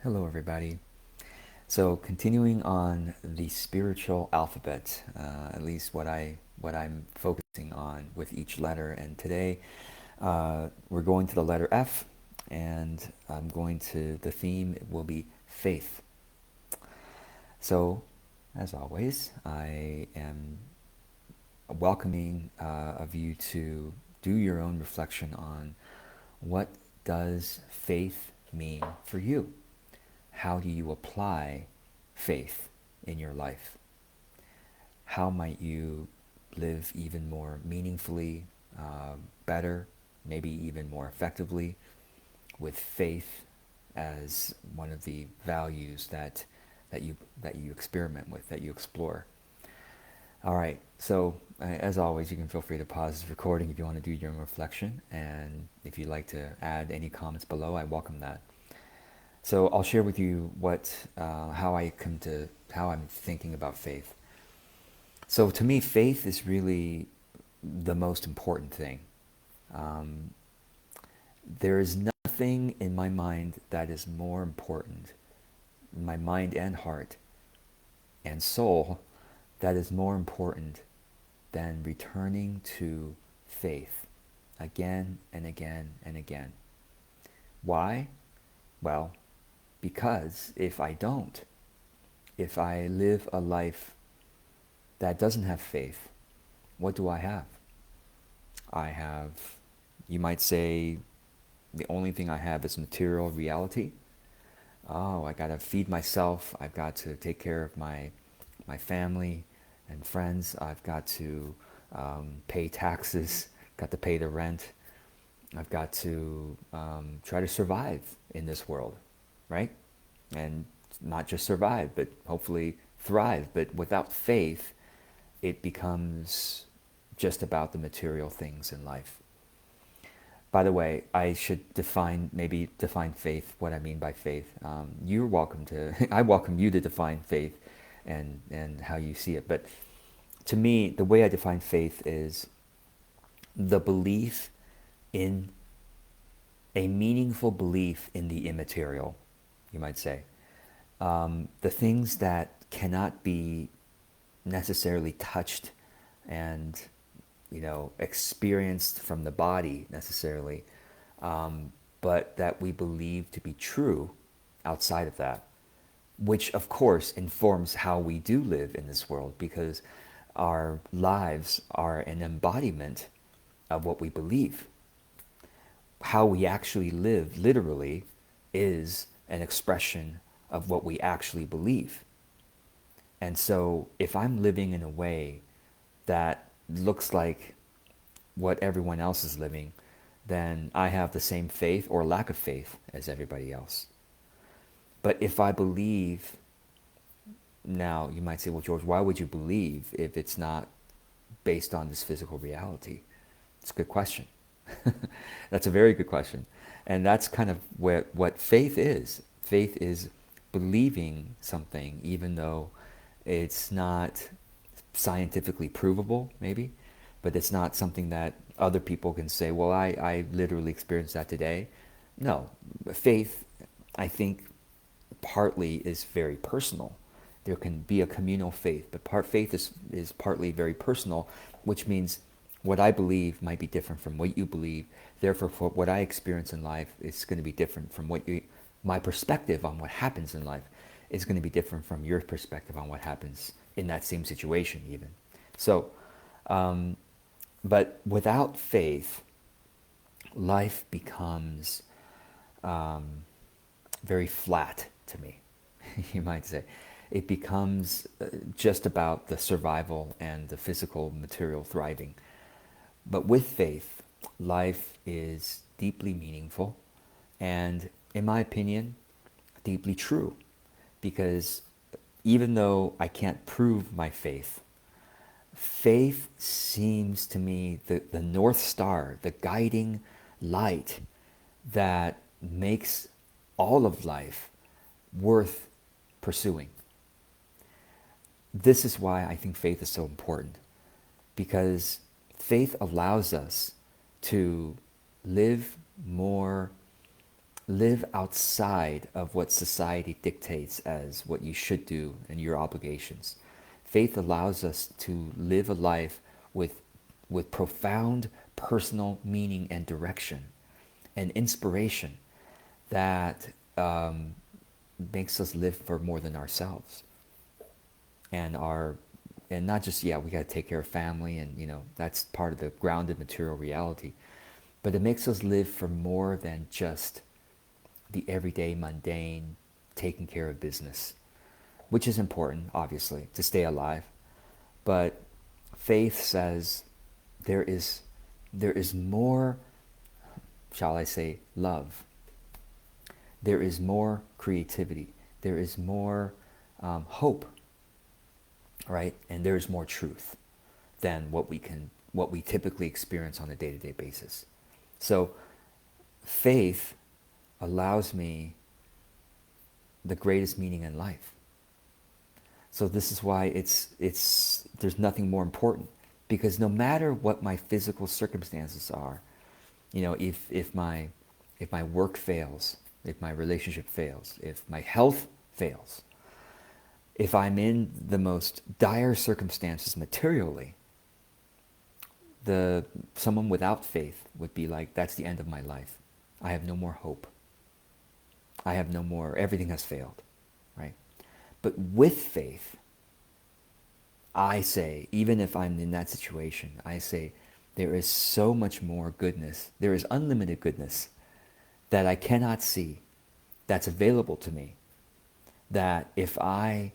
Hello, everybody. So, continuing on the spiritual alphabet, at least what I'm focusing on with each letter. And today, we're going to the letter F, and I'm going to the theme will be faith. So, as always, I am welcoming of you to do your own reflection on what does faith mean for you. How do you apply faith in your life? How might you live even more meaningfully, better, maybe even more effectively, with faith as one of the values that you experiment with, that you explore? All right. So, as always, you can feel free to pause this recording if you want to do your own reflection, and if you'd like to add any comments below, I welcome that. So I'll share with you how I'm thinking about faith. So to me, faith is really the most important thing. Um, there is nothing in my mind that is more important, my mind and heart and soul, that is more important than returning to faith again and again and again. Why? Well, because if I live a life that doesn't have faith, what do I have? I have, you might say, the only thing I have is material reality. Oh, I got to feed myself. I've got to take care of my family and friends. I've got to pay taxes, got to pay the rent. I've got to try to survive in this world, right? And not just survive, but hopefully thrive. But without faith, it becomes just about the material things in life. By the way, I should maybe define faith, what I mean by faith. You're welcome to, I welcome you to define faith and how you see it. But to me, the way I define faith is the belief in a meaningful belief in the immaterial, you might say. The things that cannot be necessarily touched and experienced from the body necessarily, but that we believe to be true outside of that, which of course informs how we do live in this world, because our lives are an embodiment of what we believe. How we actually live, literally, is an expression of what we actually believe. And so if I'm living in a way that looks like what everyone else is living, then I have the same faith or lack of faith as everybody else. But if I believe, now you might say, well, George, why would you believe if it's not based on this physical reality? It's a good question. That's a very good question. And that's kind of what faith is. Faith is believing something even though it's not scientifically provable, maybe, but it's not something that other people can say, well, I literally experienced that today. No, faith, I think, partly is very personal. There can be a communal faith, but faith is partly very personal, which means what I believe might be different from what you believe. Therefore, for what I experience in life is going to be different from my perspective on what happens in life is going to be different from your perspective on what happens in that same situation, even. So, but without faith, life becomes very flat to me, you might say. It becomes just about the survival and the physical material thriving. But with faith, life is deeply meaningful and, in my opinion, deeply true. Because even though I can't prove my faith, faith seems to me the North Star, the guiding light that makes all of life worth pursuing. This is why I think faith is so important, because faith allows us to live more live outside of what society dictates as what you should do and your obligations. Faith allows us to live a life with, with profound personal meaning and direction and inspiration that makes us live for more than ourselves and our and not just, yeah, we got to take care of family, and that's part of the grounded material reality, but it makes us live for more than just the everyday mundane taking care of business, which is important, obviously, to stay alive. But faith says there is more, shall I say, love. There is more creativity. There is more hope, right? And there is more truth than what we typically experience on a day-to-day basis. So faith allows me the greatest meaning in life. So this is why it's there's nothing more important, because no matter what my physical circumstances are, if my work fails, if my relationship fails, if my health fails, if I'm in the most dire circumstances materially, the someone without faith would be like, that's the end of my life. I have no more hope. I have no more, everything has failed, right? But with faith, I say, even if I'm in that situation, I say, there is so much more goodness. There is unlimited goodness that I cannot see, that's available to me, that if I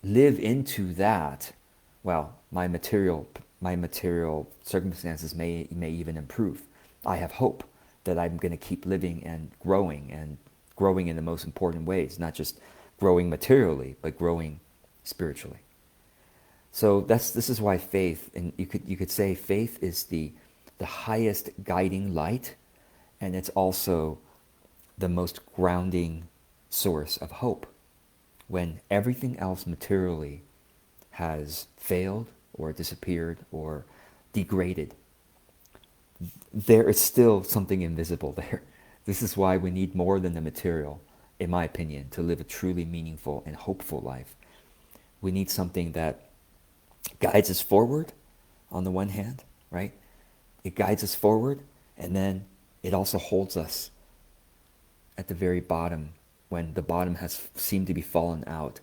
live into that, well, my material circumstances may even improve. I have hope that I'm going to keep living and growing in the most important ways, not just growing materially, but growing spiritually. So this is why faith, and you could say faith is the highest guiding light, and it's also the most grounding source of hope. When everything else materially has failed or disappeared or degraded, there is still something invisible there. This is why we need more than the material, in my opinion, to live a truly meaningful and hopeful life. We need something that guides us forward on the one hand, right? It guides us forward, and then it also holds us at the very bottom. When the bottom has seemed to be fallen out,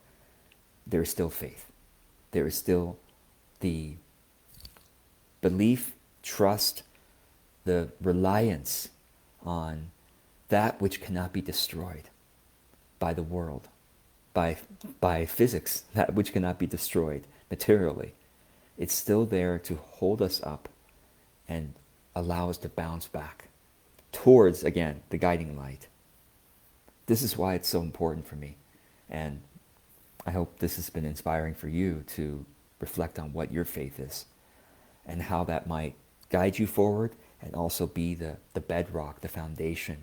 there is still faith. There is still the belief, trust, the reliance on that which cannot be destroyed by the world, by physics, that which cannot be destroyed materially. It's still there to hold us up and allow us to bounce back towards, again, the guiding light. This is why it's so important for me. And I hope this has been inspiring for you to reflect on what your faith is and how that might guide you forward, and also be the bedrock, the foundation,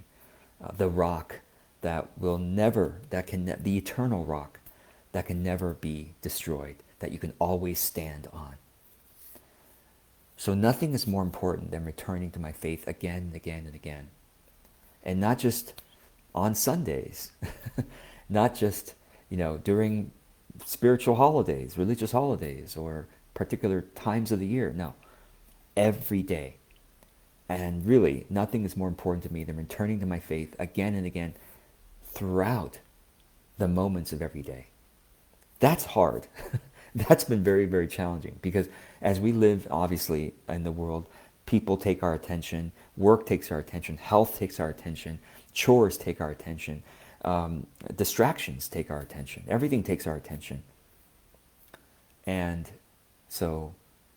the rock that will never, the eternal rock that can never be destroyed, that you can always stand on. So nothing is more important than returning to my faith again and again and again. And not just on Sundays, not just, during spiritual holidays, religious holidays, or particular times of the year. No, every day. And really, nothing is more important to me than returning to my faith again and again throughout the moments of every day. That's hard. That's been very, very challenging, because as we live, obviously, in the world, people take our attention, work takes our attention, health takes our attention, chores take our attention, distractions take our attention, everything takes our attention. And so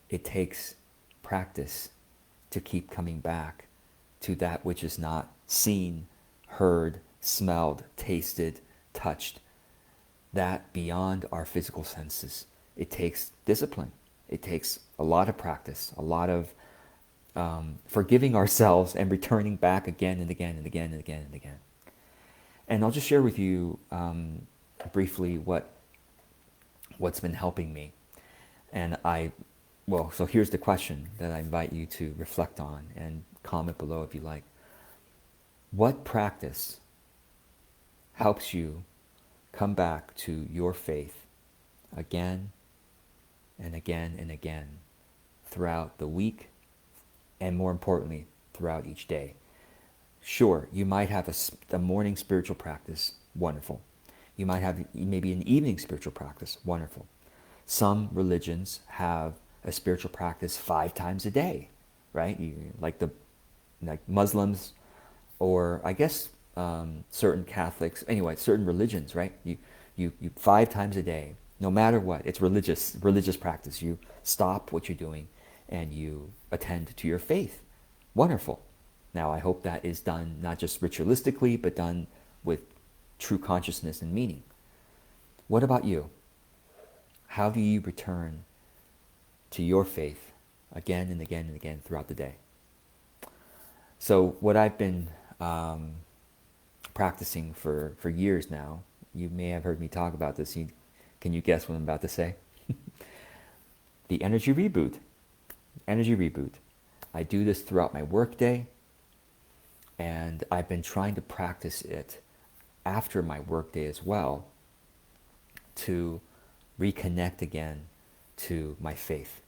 it takes practice to keep coming back to that which is not seen, heard, smelled, tasted, touched, that beyond our physical senses. It takes discipline. It takes a lot of practice, a lot of forgiving ourselves and returning back again and again and again and again and again. And I'll just share with you briefly what's been helping me. And so here's the question that I invite you to reflect on and comment below if you like. What practice helps you come back to your faith again and again and again throughout the week, and more importantly, throughout each day? Sure, you might have a morning spiritual practice, wonderful. You might have maybe an evening spiritual practice, wonderful. Some religions have a spiritual practice 5 times a day, right? Like Muslims, or I guess certain Catholics. Anyway, certain religions, right? You 5 times a day, no matter what. It's religious practice. You stop what you're doing and you attend to your faith. Wonderful. Now, I hope that is done not just ritualistically, but done with true consciousness and meaning. What about you? How do you return to your faith again and again and again throughout the day? So, what I've been practicing for years now, you may have heard me talk about this. Can you guess what I'm about to say? The energy reboot. Energy reboot. I do this throughout my workday, and I've been trying to practice it after my workday as well, to reconnect again to my faith,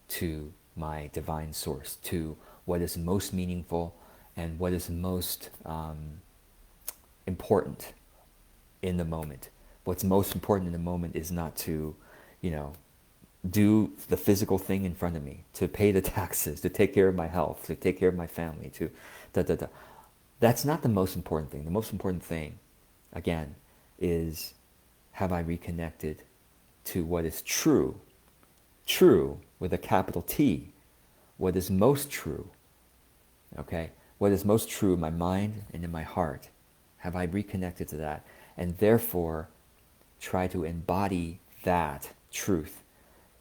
to my divine source, to what is most meaningful and what is most important in the moment. What's most important in the moment is not to, you know, do the physical thing in front of me, to pay the taxes, to take care of my health, to take care of my family, to da da da. That's not the most important thing. The most important thing, again, is, have I reconnected to what is true, true with a capital T, what is most true, okay? What is most true in my mind and in my heart? Have I reconnected to that? And therefore, try to embody that truth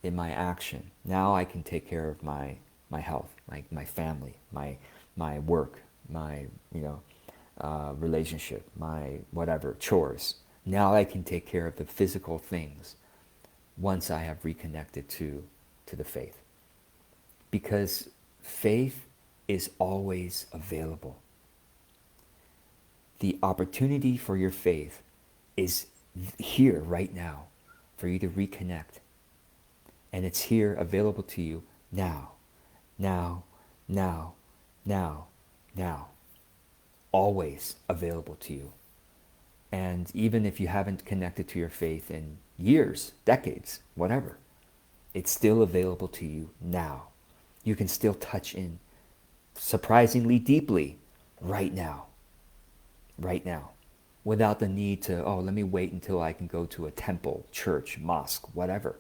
in my action. Now I can take care of my health, my family, my work, my relationship, my whatever, chores. Now I can take care of the physical things once I have reconnected to the faith. Because faith is always available. The opportunity for your faith is here right now for you to reconnect. And it's here available to you now, now, now, now, now. Always available to you. And even if you haven't connected to your faith in years, decades, whatever, it's still available to you now. You can still touch in surprisingly deeply right now. Right now. Without the need to, let me wait until I can go to a temple, church, mosque, whatever.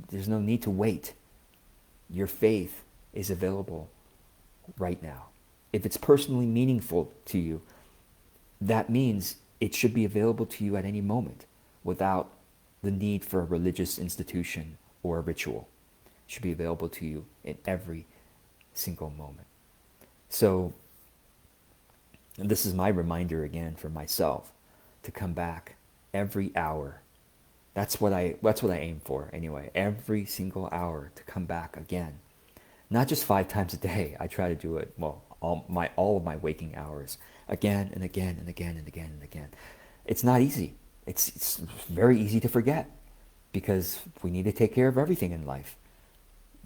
There's no need to wait. Your faith is available right now. If it's personally meaningful to you, that means it should be available to you at any moment without the need for a religious institution or a ritual. It should be available to you in every single moment. So, and this is my reminder again for myself to come back every hour. That's what I aim for anyway. Every single hour to come back again. Not just 5 times a day. I try to do it, all of my waking hours, again and again and again and again and again. It's not easy. It's very easy to forget because we need to take care of everything in life.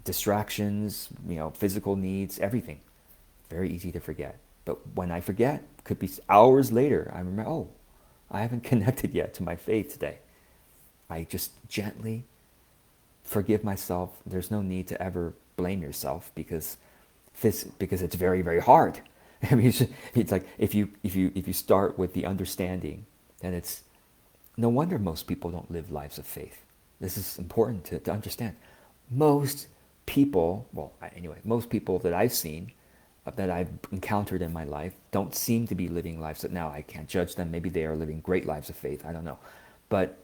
Distractions, physical needs, everything. Very easy to forget. But when I forget, it could be hours later, I remember, I haven't connected yet to my faith today. I just gently forgive myself. There's no need to ever blame yourself because it's very, very hard. I mean, it's like if you start with the understanding, then it's no wonder most people don't live lives of faith. This is important to understand. Most people, most people that I've seen, that I've encountered in my life, don't seem to be living lives that, now I can't judge them. Maybe they are living great lives of faith. I don't know, but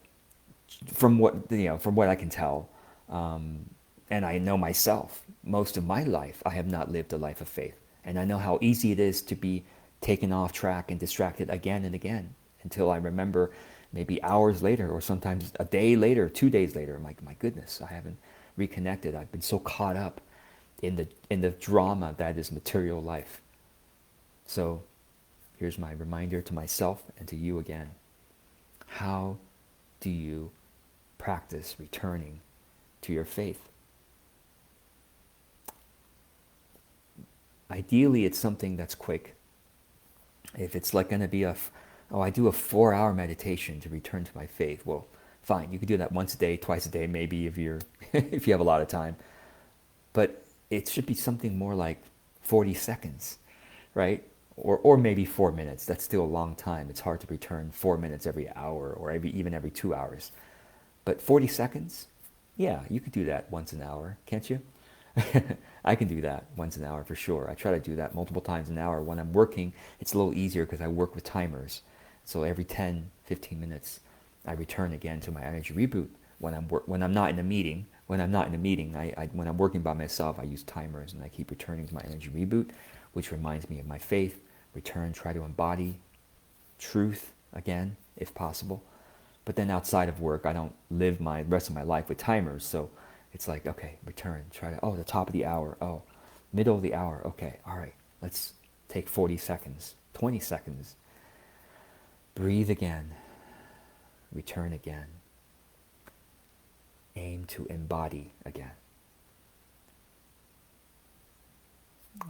from what I can tell, and I know myself, most of my life I have not lived a life of faith, and I know how easy it is to be taken off track and distracted again and again until I remember, maybe hours later, or sometimes a day later, 2 days later, I'm like, my goodness, I haven't reconnected. I've been so caught up in the drama that is material life. So here's my reminder to myself and to you again. How do you practice returning to your faith? Ideally, it's something that's quick. If it's like going to be oh, I do a 4-hour meditation to return to my faith. Well, fine, you could do that once a day, twice a day, maybe if you're if you have a lot of time. But it should be something more like 40 seconds, right? Or maybe 4 minutes. That's still a long time. It's hard to return 4 minutes every hour or even every 2 hours. But 40 seconds? Yeah, you could do that once an hour, can't you? I can do that once an hour for sure. I try to do that multiple times an hour. When I'm working, it's a little easier because I work with timers. So every 10, 15 minutes, I return again to my energy reboot. When I'm not in a meeting, when I'm working by myself, I use timers and I keep returning to my energy reboot, which reminds me of my faith. Return, try to embody truth again, if possible. But then outside of work, I don't live my rest of my life with timers. So it's like, okay, return, try to, oh, the top of the hour, oh, middle of the hour, okay, all right, let's take 40 seconds, 20 seconds. Breathe again, return again. Aim to embody again.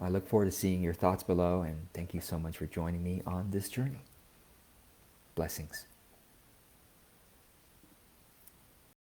I look forward to seeing your thoughts below, and thank you so much for joining me on this journey. Blessings.